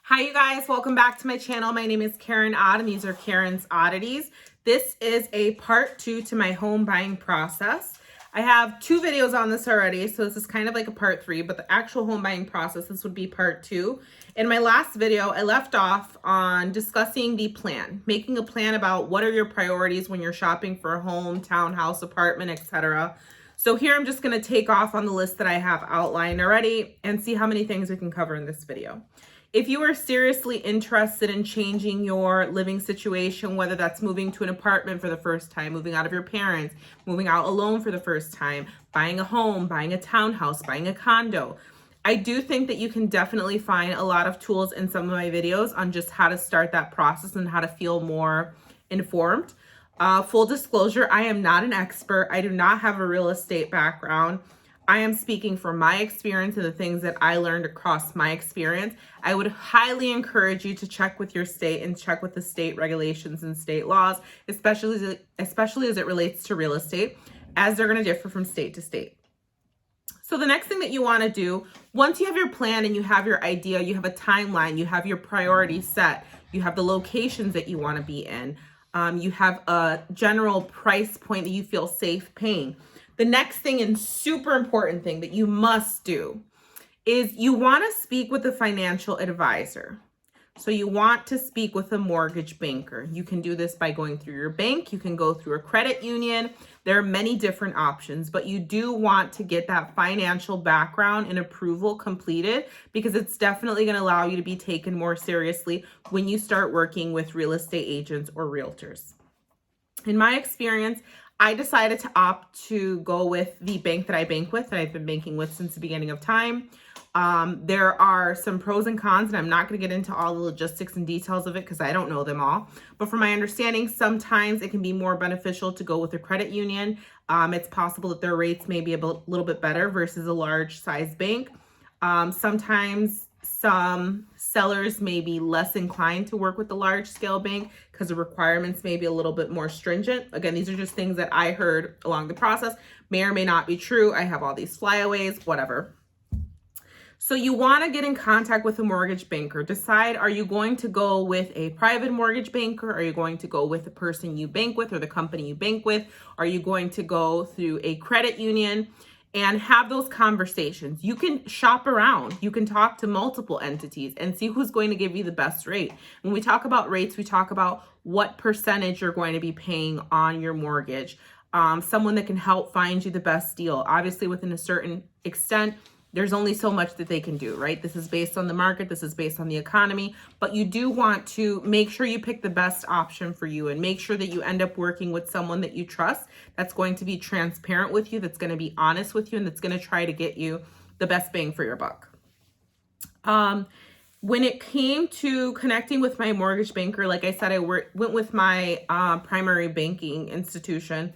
Hi, you guys. Welcome back to my channel. My name is Karen Odd, and these are Karen's Oddities. This is a part 2 to my home buying process. I have 2 videos on this already, so this is kind of like a part 3, but the actual home buying process, this would be part 2. In my last video, I left off on discussing the plan, making a plan about what are your priorities when you're shopping for a home, townhouse, apartment, etc. So here I'm just going to take off on the list that I have outlined already and see how many things we can cover in this video. If you are seriously interested in changing your living situation, whether that's moving to an apartment for the first time, moving out of your parents, moving out alone for the first time, buying a home, buying a townhouse, buying a condo, I do think that you can definitely find a lot of tools in some of my videos on just how to start that process and how to feel more informed. Full disclosure, I am not an expert. I do not have a real estate background. I am speaking from my experience and the things that I learned across my experience. I would highly encourage you to check with your state and check with the state regulations and state laws, especially as it relates to real estate, as they're going to differ from state to state. So the next thing that you want to do, once you have your plan and you have your idea, you have a timeline, you have your priorities set, you have the locations that you want to be in, you have a general price point that you feel safe paying. The next thing and super important thing that you must do is you want to speak with a financial advisor. So you want to speak with a mortgage banker. You can do this by going through your bank. You can go through a credit union. There are many different options, but you do want to get that financial background and approval completed because it's definitely going to allow you to be taken more seriously when you start working with real estate agents or realtors. In my experience, I decided to opt to go with the bank that I bank with, that I've been banking with since the beginning of time. There are some pros and cons, and I'm not going to get into all the logistics and details of it because I don't know them all. But from my understanding, sometimes it can be more beneficial to go with a credit union. It's possible that their rates may be a little bit better versus a large size bank. Sometimes some sellers may be less inclined to work with the large scale bank because the requirements may be a little bit more stringent. Again, these are just things that I heard along the process, may or may not be true. I have all these flyaways, whatever. So you want to get in contact with a mortgage banker. Decide, are you going to go with a private mortgage banker? Are you going to go with the person you bank with or the company you bank with? Are you going to go through a credit union? And have those conversations. You can shop around. You can talk to multiple entities and see who's going to give you the best rate. When we talk about rates, we talk about what percentage you're going to be paying on your mortgage. Someone that can help find you the best deal. Obviously, within a certain extent, there's only so much that they can do, right? This is based on the market. This is based on the economy. But you do want to make sure you pick the best option for you and make sure that you end up working with someone that you trust, that's going to be transparent with you, that's going to be honest with you, and that's going to try to get you the best bang for your buck. When it came to connecting with my mortgage banker, like I said, I went with my primary banking institution.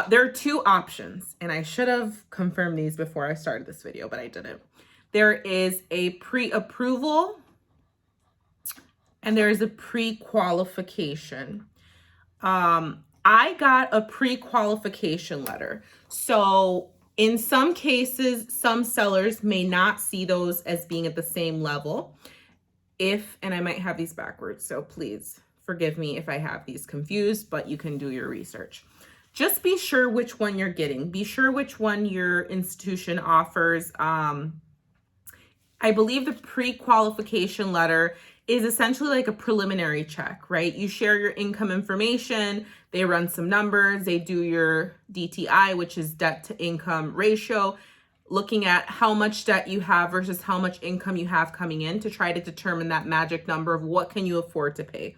There are 2 options, and I should have confirmed these before I started this video, but I didn't. There is a pre-approval and there is a pre-qualification. I got a pre-qualification letter. So in some cases, some sellers may not see those as being at the same level. And I might have these backwards, so please forgive me if I have these confused, but you can do your research. Just be sure which one you're getting. Be sure which one your institution offers. I believe the pre-qualification letter is essentially like a preliminary check, right? You share your income information, they run some numbers, they do your DTI, which is debt to income ratio, looking at how much debt you have versus how much income you have coming in to try to determine that magic number of what can you afford to pay.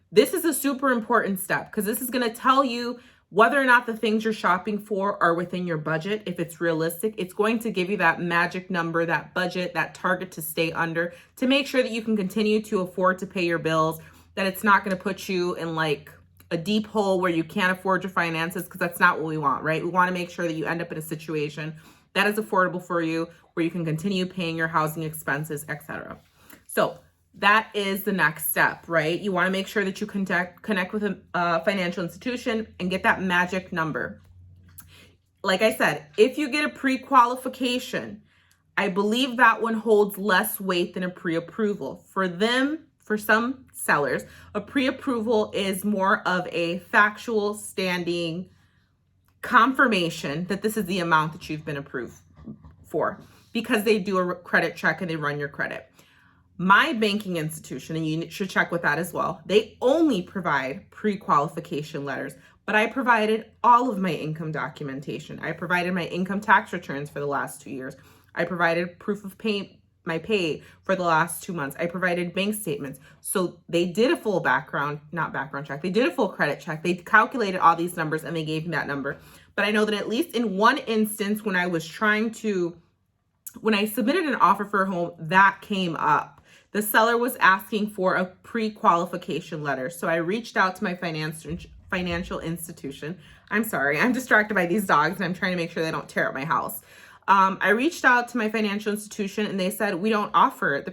This is a super important step because this is going to tell you whether or not the things you're shopping for are within your budget. If it's realistic, it's going to give you that magic number, that budget, that target to stay under, to make sure that you can continue to afford to pay your bills, that it's not going to put you in like a deep hole where you can't afford your finances, because that's not what we want, right? We want to make sure that you end up in a situation that is affordable for you, where you can continue paying your housing expenses, etc. So that is the next step, right? You want to make sure that you connect with a financial institution and get that magic number. Like I said, if you get a pre-qualification, I believe that one holds less weight than a pre-approval. For some sellers, a pre-approval is more of a factual standing confirmation that this is the amount that you've been approved for, because they do a credit check and they run your credit. My banking institution, and you should check with that as well, they only provide pre-qualification letters, but I provided all of my income documentation. I provided my income tax returns for the last 2 years. I provided proof of my pay for the last 2 months. I provided bank statements. So they did a full not background check. They did a full credit check. They calculated all these numbers and they gave me that number. But I know that at least in one instance, when I submitted an offer for a home, that came up. The seller was asking for a pre-qualification letter. So I reached out to my financial institution. I'm sorry, I'm distracted by these dogs and I'm trying to make sure they don't tear up my house. I reached out to my financial institution and they said, we don't offer the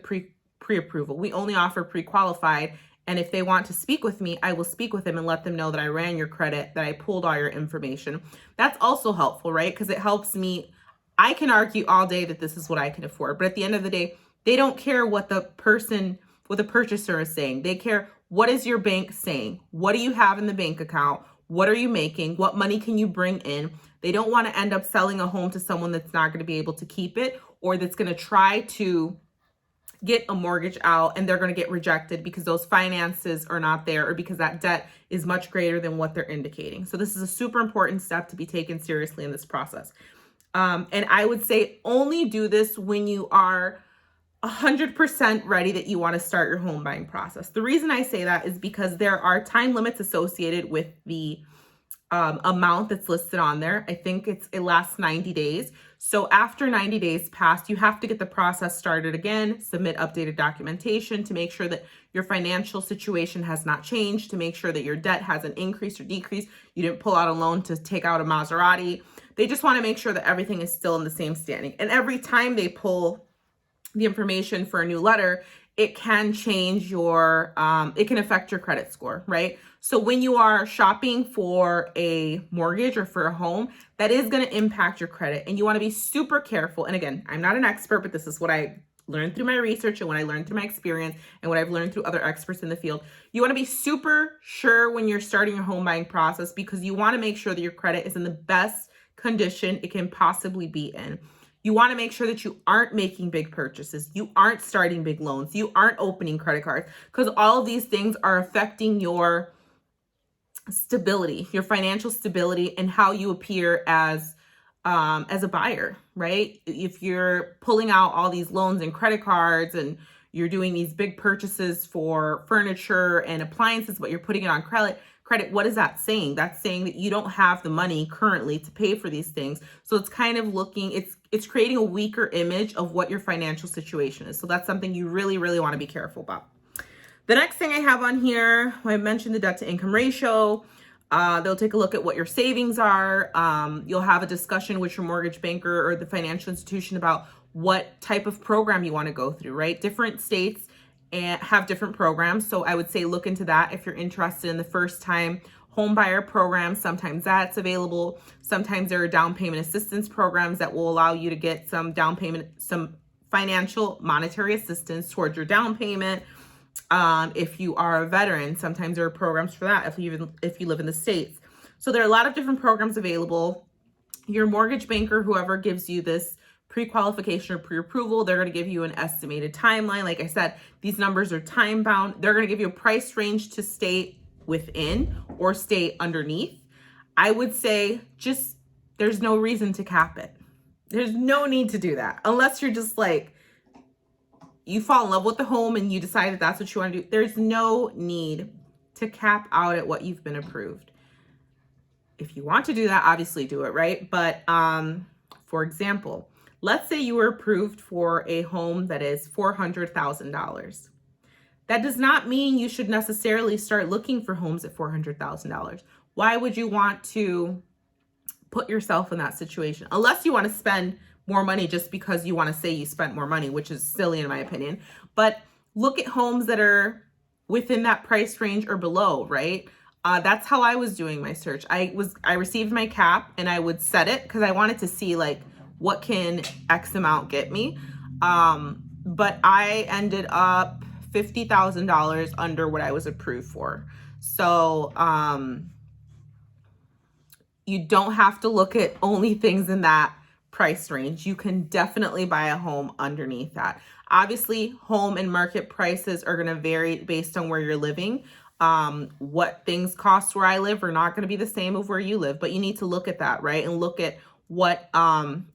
pre-approval. We only offer pre-qualified. And if they want to speak with me, I will speak with them and let them know that I ran your credit, that I pulled all your information. That's also helpful, right? Because it helps me. I can argue all day that this is what I can afford, but at the end of the day, they don't care what the purchaser is saying. They care, what is your bank saying? What do you have in the bank account? What are you making? What money can you bring in? They don't want to end up selling a home to someone that's not going to be able to keep it, or that's going to try to get a mortgage out and they're going to get rejected because those finances are not there, or because that debt is much greater than what they're indicating. So this is a super important step to be taken seriously in this process. And I would say only do this when you are 100% ready that you want to start your home buying process. The reason I say that is because there are time limits associated with the amount that's listed on there. I think it lasts 90 days. So after 90 days passed, you have to get the process started again, submit updated documentation to make sure that your financial situation has not changed, to make sure that your debt hasn't increased or decreased. You didn't pull out a loan to take out a Maserati. They just want to make sure that everything is still in the same standing. And every time they pull the information for a new letter, it can change it can affect your credit score, right? So when you are shopping for a mortgage or for a home, that is going to impact your credit, and you want to be super careful. And again, I'm not an expert, but this is what I learned through my research and what I learned through my experience and what I've learned through other experts in the field. You want to be super sure when you're starting your home buying process, because you want to make sure that your credit is in the best condition it can possibly be in. You want to make sure that you aren't making big purchases. You aren't starting big loans. You aren't opening credit cards, because all of these things are affecting your stability, your financial stability, and how you appear as a buyer, right? If you're pulling out all these loans and credit cards and you're doing these big purchases for furniture and appliances, but you're putting it on credit, what is that saying? That's saying that you don't have the money currently to pay for these things. So it's kind of it's creating a weaker image of what your financial situation is. So that's something you really, really want to be careful about. The next thing I have on here, I mentioned the debt to income ratio. They'll take a look at what your savings are. You'll have a discussion with your mortgage banker or the financial institution about what type of program you want to go through, right? Different states and have different programs. So I would say look into that if you're interested in the first time home buyer program. Sometimes that's available. Sometimes there are down payment assistance programs that will allow you to get some down payment, some financial monetary assistance towards your down payment. If you are a veteran, sometimes there are programs for that if you live in the States. So there are a lot of different programs available. Your mortgage banker, whoever gives you this pre-qualification or pre-approval, they're going to give you an estimated timeline. Like I said, these numbers are time bound. They're going to give you a price range to stay within or stay underneath. I would say there's no reason to cap it. There's no need to do that unless you're just like, you fall in love with the home and you decide that that's what you want to do. There's no need to cap out at what you've been approved. If you want to do that, obviously do it, right? But for example, let's say you were approved for a home that is $400,000. That does not mean you should necessarily start looking for homes at $400,000. Why would you want to put yourself in that situation? Unless you want to spend more money just because you want to say you spent more money, which is silly in my opinion. But look at homes that are within that price range or below, right? That's how I was doing my search. I received my cap and I would set it because I wanted to see like what can X amount get me? But I ended up $50,000 under what I was approved for. So, you don't have to look at only things in that price range. You can definitely buy a home underneath that. Obviously, home and market prices are going to vary based on where you're living. What things cost where I live are not going to be the same of where you live, but you need to look at that, right? And look at what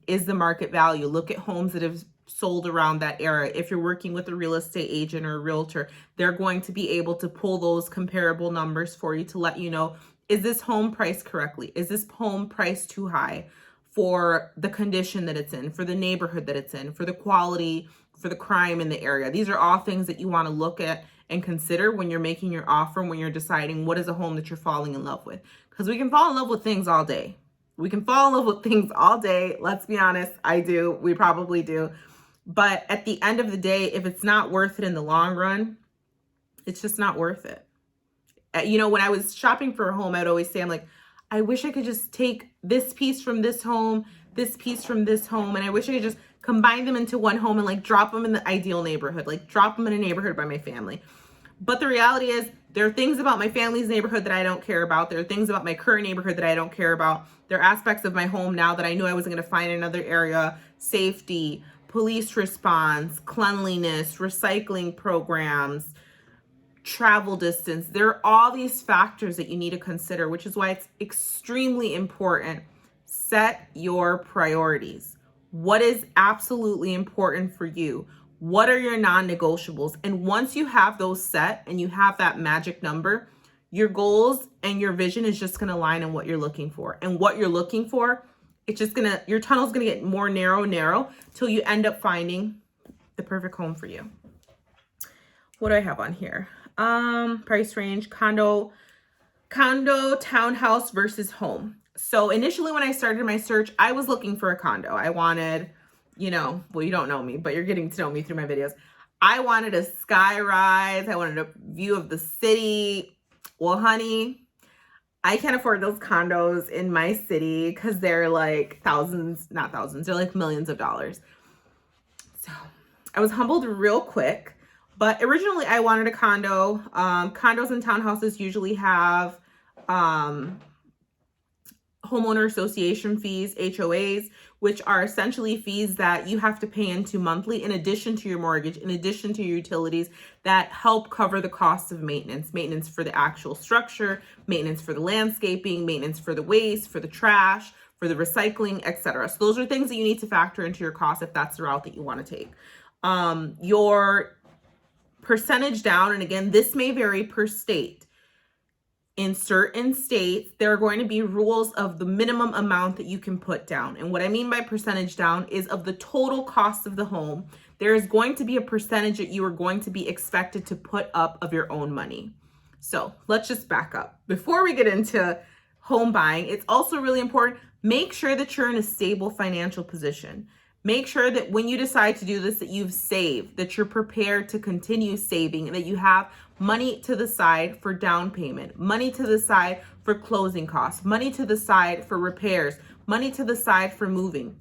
is the market value. Look at homes that have sold around that era. If you're working with a real estate agent or a realtor, they're going to be able to pull those comparable numbers for you to let you know, is this home priced correctly? Is this home priced too high for the condition that it's in, for the neighborhood that it's in, for the quality, for the crime in the area? These are all things that you want to look at and consider when you're making your offer, when you're deciding what is a home that you're falling in love with. Because we can fall in love with things all day. We can fall in love with things all day. Let's be honest. I do. We probably do. But at the end of the day, if it's not worth it in the long run, it's just not worth it. You know, when I was shopping for a home, I'd always say, I'm like, I wish I could just take this piece from this home, this piece from this home, and I wish I could just combine them into one home and like drop them in the ideal neighborhood, like drop them in a neighborhood by my family. But the reality is, there are things about my family's neighborhood that I don't care about. There are things about my current neighborhood that I don't care about. There are aspects of my home now that I knew I wasn't going to find in another area: safety, police response, cleanliness, recycling programs, travel distance. There are all these factors that you need to consider, which is why it's extremely important. Set your priorities. What is absolutely important for you? What are your non-negotiables? And once you have those set and you have that magic number, your goals and your vision is just going to align on what you're looking for. And what you're looking for, it's just going to, your tunnel's going to get more narrow till you end up finding the perfect home for you. What do I have on here? Price range, condo, townhouse versus home. So initially when I started my search, I was looking for a condo. I wanted, you know, well, you don't know me, but you're getting to know me through my videos. I wanted a sky rise. I wanted a view of the city. Well, honey, I can't afford those condos in my city because they're like not thousands, they're like millions of dollars. So I was humbled real quick. But originally I wanted a condo. Condos and townhouses usually have homeowner association fees, HOAs, which are essentially fees that you have to pay into monthly in addition to your mortgage, in addition to your utilities, that help cover the cost of maintenance for the actual structure, maintenance for the landscaping, maintenance for the waste, for the trash, for the recycling, etc. So those are things that you need to factor into your cost if that's the route that you want to take. Your percentage down, and again, this may vary per state. In certain states, there are going to be rules of the minimum amount that you can put down. And what I mean by percentage down is of the total cost of the home, there is going to be a percentage that you are going to be expected to put up of your own money. So let's just back up. Before we get into home buying, it's also really important, make sure that you're in a stable financial position. Make sure that when you decide to do this, that you've saved, that you're prepared to continue saving, and that you have money to the side for down payment, money to the side for closing costs, money to the side for repairs, money to the side for moving.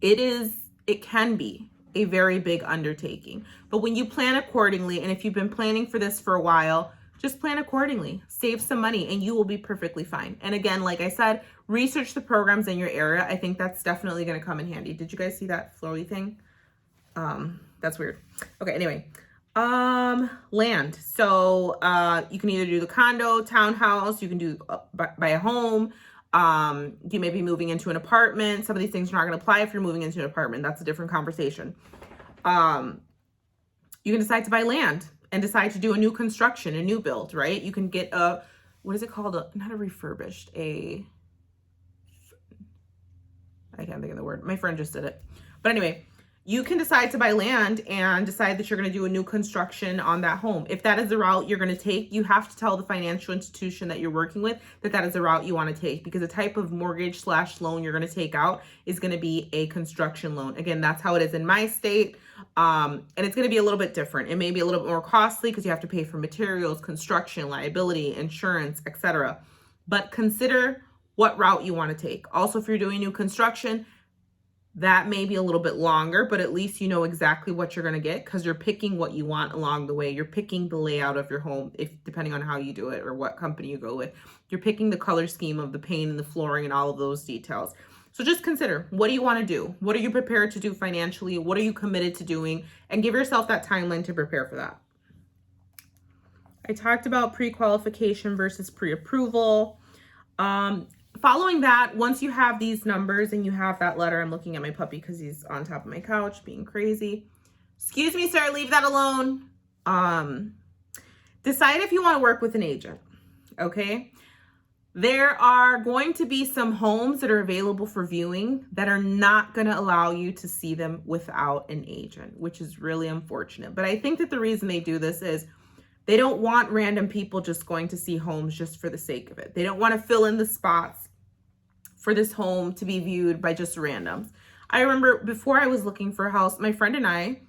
It can be a very big undertaking, but when you plan accordingly, and if you've been planning for this for a while, just plan accordingly, save some money, and you will be perfectly fine. And again, like I said, research the programs in your area. I think that's definitely going to come in handy. Did you guys see that flowy thing? That's weird. Okay, anyway, land. So you can either do the condo, townhouse, you can do buy a home. You may be moving into an apartment. Some of these things are not going to apply if you're moving into an apartment. That's a different conversation. You can decide to buy land and decide to do a new construction, a new build, right? You can get a, what is it called? Not a refurbished, I can't think of the word. My friend just did it. But anyway, you can decide to buy land and decide that you're going to do a new construction on that home. If that is the route you're going to take, you have to tell the financial institution that you're working with that that is the route you want to take, because the type of mortgage / loan you're going to take out is going to be a construction loan. Again, that's how it is in my state. And it's going to be a little bit different. It may be a little bit more costly because you have to pay for materials, construction, liability, insurance, etc. But consider what route you want to take. Also, if you're doing new construction, that may be a little bit longer, but at least you know exactly what you're going to get because you're picking what you want along the way. You're picking the layout of your home, if depending on how you do it or what company you go with. You're picking the color scheme of the paint and the flooring and all of those details. So just consider, what do you want to do? What are you prepared to do financially? What are you committed to doing? And give yourself that timeline to prepare for that. I talked about pre-qualification versus pre-approval. Following that, once you have these numbers and you have that letter, I'm looking at my puppy because he's on top of my couch being crazy. Excuse me, sir, leave that alone. Decide if you want to work with an agent, okay? There are going to be some homes that are available for viewing that are not going to allow you to see them without an agent, which is really unfortunate. But I think that the reason they do this is they don't want random people just going to see homes just for the sake of it. They don't want to fill in the spots for this home to be viewed by just randoms. I remember before I was looking for a house, my friend and I,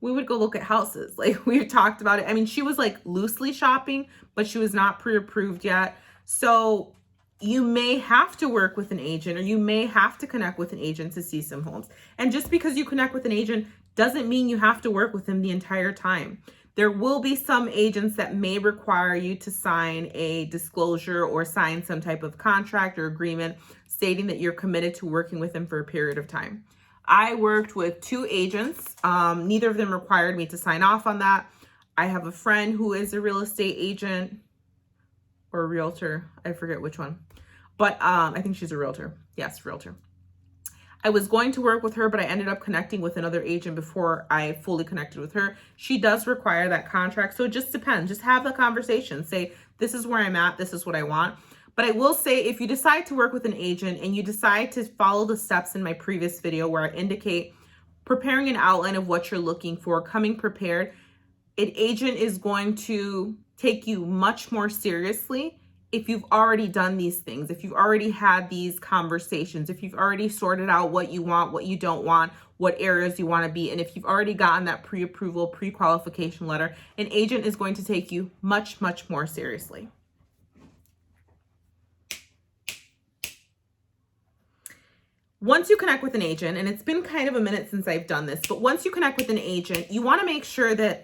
we would go look at houses. Like, we talked about it. I mean, she was like loosely shopping, but she was not pre-approved yet. So you may have to work with an agent, or you may have to connect with an agent to see some homes. And just because you connect with an agent doesn't mean you have to work with them the entire time. There will be some agents that may require you to sign a disclosure or sign some type of contract or agreement stating that you're committed to working with them for a period of time. I worked with 2 agents. Neither of them required me to sign off on that. I have a friend who is a real estate agent or a realtor. I forget which one, but I think she's a realtor. Yes, realtor. I was going to work with her, but I ended up connecting with another agent before I fully connected with her. She does require that contract, so it just depends. Just have the conversation. Say, this is where I'm at. This is what I want. But I will say, if you decide to work with an agent and you decide to follow the steps in my previous video where I indicate preparing an outline of what you're looking for, coming prepared, an agent is going to take you much more seriously if you've already done these things, if you've already had these conversations, if you've already sorted out what you want, what you don't want, what areas you want to be, and if you've already gotten that pre-approval, pre-qualification letter, an agent is going to take you much, much more seriously. Once you connect with an agent, and it's been kind of a minute since I've done this, but once you connect with an agent, you want to make sure that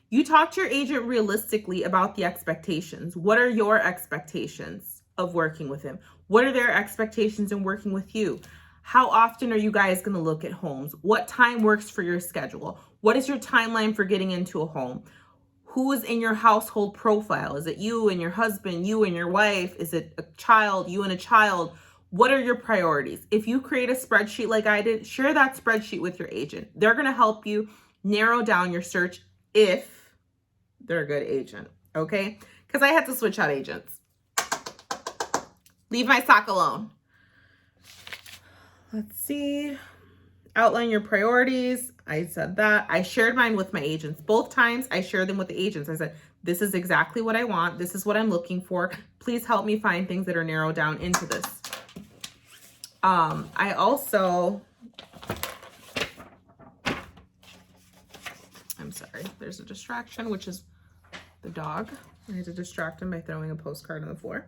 you talk to your agent realistically about the expectations. What are your expectations of working with him? What are their expectations in working with you? How often are you guys going to look at homes? What time works for your schedule? What is your timeline for getting into a home? Who is in your household profile? Is it you and your husband, you and your wife? Is it a child, you and a child? What are your priorities? If you create a spreadsheet like I did, share that spreadsheet with your agent. They're going to help you narrow down your search if they're a good agent, okay? Because I had to switch out agents. Leave my sock alone. Let's see. Outline your priorities. I said that. I shared mine with my agents. Both times I shared them with the agents. I said, this is exactly what I want. This is what I'm looking for. Please help me find things that are narrowed down into this. I also, I'm sorry, there's a distraction, which is the dog. I had to distract him by throwing a postcard on the floor.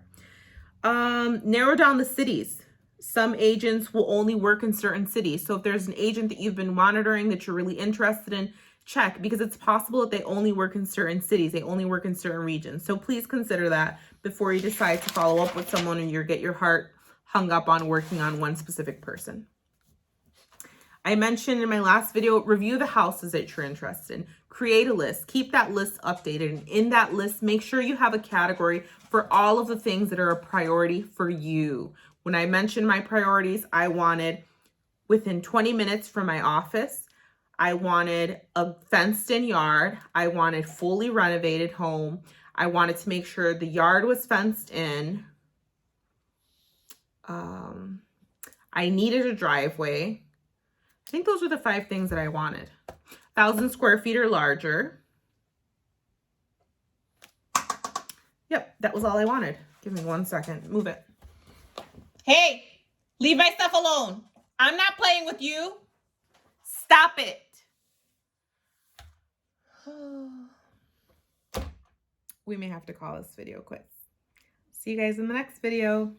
Narrow down the cities. Some agents will only work in certain cities. So if there's an agent that you've been monitoring that you're really interested in, check, because it's possible that they only work in certain cities. They only work in certain regions. So please consider that before you decide to follow up with someone and you get your heart hung up on working on one specific person. I mentioned in my last video, review the houses that you're interested in. Create a list. Keep that list updated. And in that list, make sure you have a category for all of the things that are a priority for you. When I mentioned my priorities, I wanted within 20 minutes from my office. I wanted a fenced-in yard. I wanted fully renovated home. I wanted to make sure the yard was fenced in. I needed a driveway. I think those were the 5 things that I wanted. 1,000 square feet or larger. Yep, that was all I wanted. Give me 1 second. Move it. Hey, leave my stuff alone. I'm not playing with you. Stop it. We may have to call this video quits. See you guys in the next video.